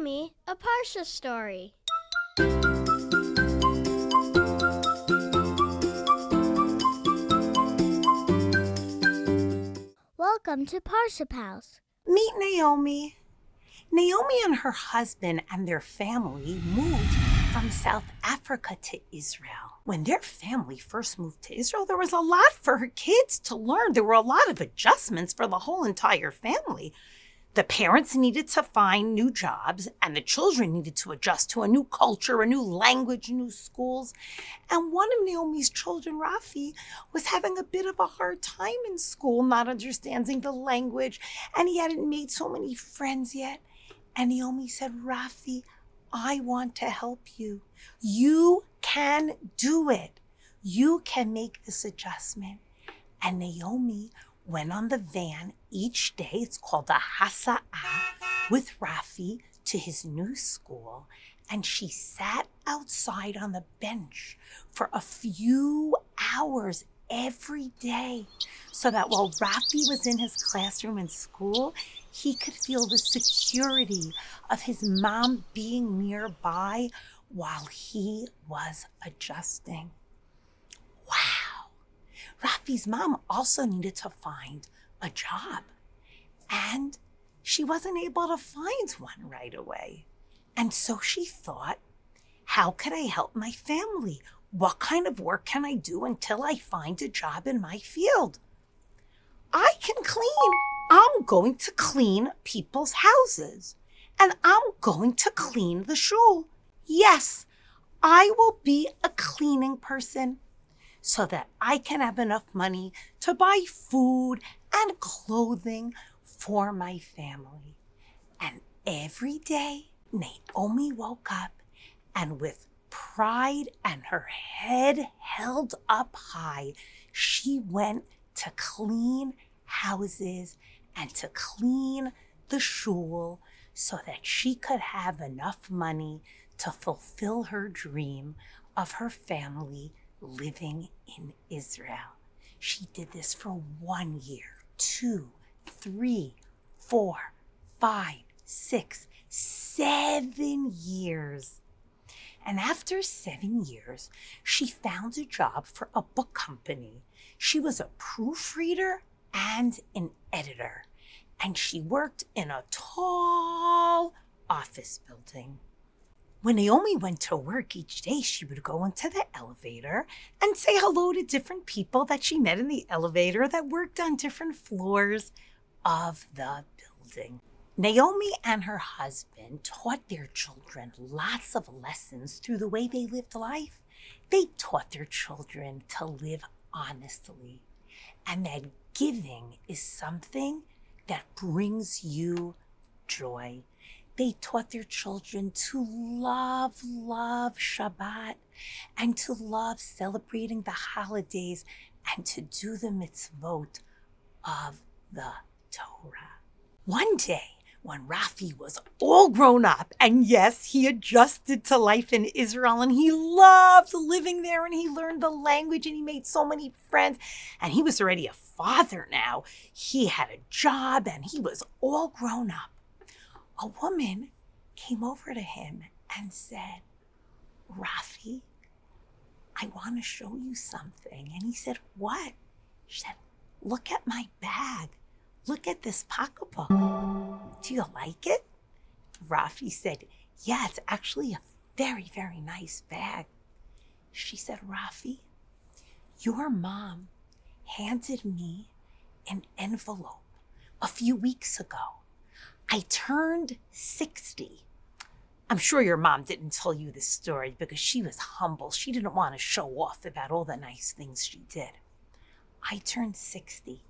Naomi a Parsha story. Welcome to Parsha Pals. Meet Naomi. Naomi and her husband and their family moved from South Africa to Israel. When their family first moved to Israel, there was a lot for her kids to learn. There were a lot of adjustments for the whole entire family. The parents needed to find new jobs, and the children needed to adjust to a new culture, a new language, new schools. And one of Naomi's children, Rafi, was having a bit of a hard time in school, not understanding the language, and he hadn't made so many friends yet. And Naomi said, Rafi, I want to help you. You can do it. You can make this adjustment. And Naomi went on the van each day, it's called a Hasa'ah, with Rafi to his new school, and she sat outside on the bench for a few hours every day so that while Rafi was in his classroom in school, he could feel the security of his mom being nearby while he was adjusting. Wow. Rafi's mom also needed to find a job, and she wasn't able to find one right away. And so she thought, how can I help my family? What kind of work can I do until I find a job in my field? I can clean. I'm going to clean people's houses, and I'm going to clean the shul. Yes, I will be a cleaning person, so that I can have enough money to buy food and clothing for my family. And every day, Naomi woke up, and with pride and her head held up high, she went to clean houses and to clean the shul so that she could have enough money to fulfill her dream of her family living in Israel. She did this for 1 year, 2, 3, 4, 5, 6, 7 years. And after 7 years, she found a job for a book company. She was a proofreader and an editor, and she worked in a tall office building. When Naomi went to work each day, she would go into the elevator and say hello to different people that she met in the elevator that worked on different floors of the building. Naomi and her husband taught their children lots of lessons through the way they lived life. They taught their children to live honestly, and that giving is something that brings you joy. They taught their children to love Shabbat and to love celebrating the holidays and to do the mitzvot of the Torah. One day, when Rafi was all grown up, and yes, he adjusted to life in Israel, and he loved living there, and he learned the language, and he made so many friends, and he was already a father now. He had a job, and he was all grown up. A woman came over to him and said, Rafi, I want to show you something. And he said, what? She said, look at my bag. Look at this pocketbook. Do you like it? Rafi said, yeah, it's actually a very, very nice bag. She said, Rafi, your mom handed me an envelope a few weeks ago. I turned 60. I'm sure your mom didn't tell you this story because she was humble. She didn't want to show off about all the nice things she did. I turned 60.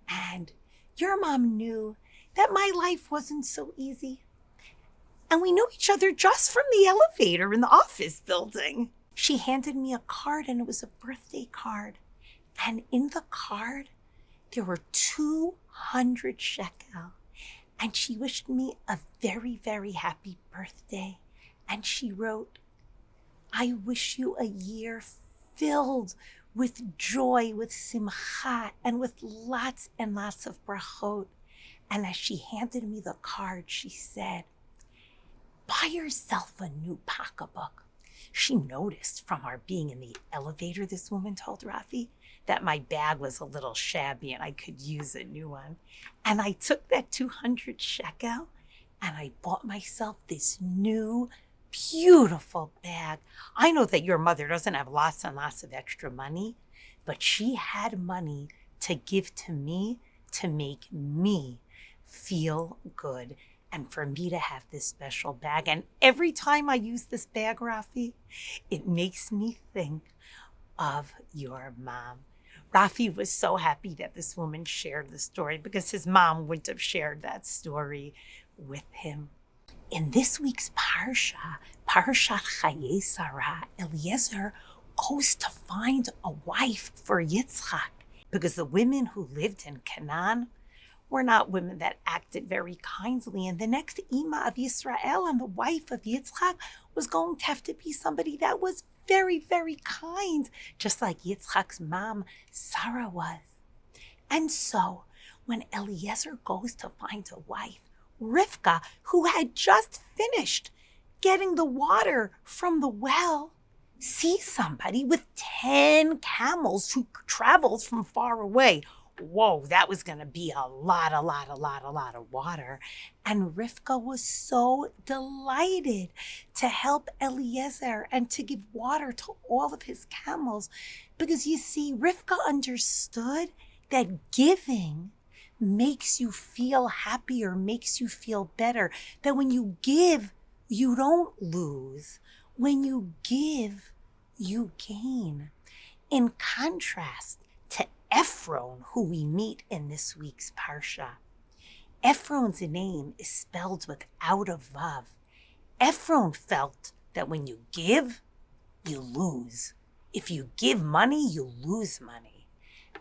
And your mom knew that my life wasn't so easy. And we knew each other just from the elevator in the office building. She handed me a card, and it was a birthday card. And in the card, there were 200 shekel. And she wished me a very, very happy birthday. And she wrote, I wish you a year filled with joy, with simcha, and with lots and lots of brachot. And as she handed me the card, she said, buy yourself a new pocketbook. She noticed from our being in the elevator, this woman told Rafi, that my bag was a little shabby and I could use a new one. And I took that 200 shekel and I bought myself this new, beautiful bag. I know that your mother doesn't have lots and lots of extra money, but she had money to give to me to make me feel good and for me to have this special bag. And every time I use this bag, Rafi, it makes me think of your mom. Rafi was so happy that this woman shared the story because his mom wouldn't have shared that story with him. In this week's Parsha, Parashat Chayei Sarah, Eliezer goes to find a wife for Yitzchak because the women who lived in Canaan were not women that acted very kindly. And the next Ima of Yisrael and the wife of Yitzchak was going to have to be somebody that was very, very kind, just like Yitzchak's mom, Sarah, was. And so when Eliezer goes to find a wife, Rivka, who had just finished getting the water from the well, sees somebody with 10 camels who travels from far away. Whoa, that was going to be a lot of water. And Rivka was so delighted to help Eliezer and to give water to all of his camels. Because you see, Rivka understood that giving makes you feel happier, makes you feel better. That when you give, you don't lose. When you give, you gain. In contrast to Ephron, who we meet in this week's Parsha. Ephron's name is spelled without a vav. Ephron felt that when you give, you lose. If you give money, you lose money.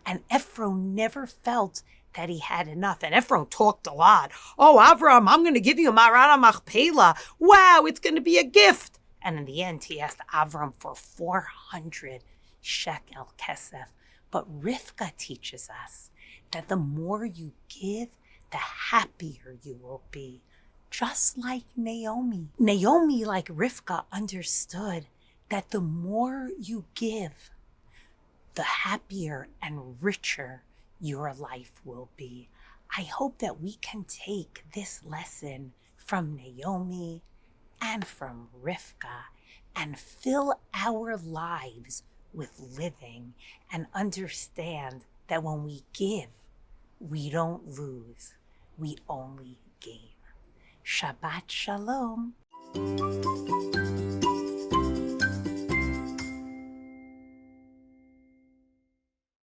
And Ephron never felt that he had enough. And Ephron talked a lot. Oh, Avram, I'm going to give you Marana Machpelah. Wow, it's going to be a gift. And in the end, he asked Avram for 400 shekel kesef. But Rivka teaches us that the more you give, the happier you will be. Just like Naomi. Naomi, like Rivka, understood that the more you give, the happier and richer your life will be. I hope that we can take this lesson from Naomi and from Rivka and fill our lives with living and understand that when we give, we don't lose, we only gain. Shabbat Shalom.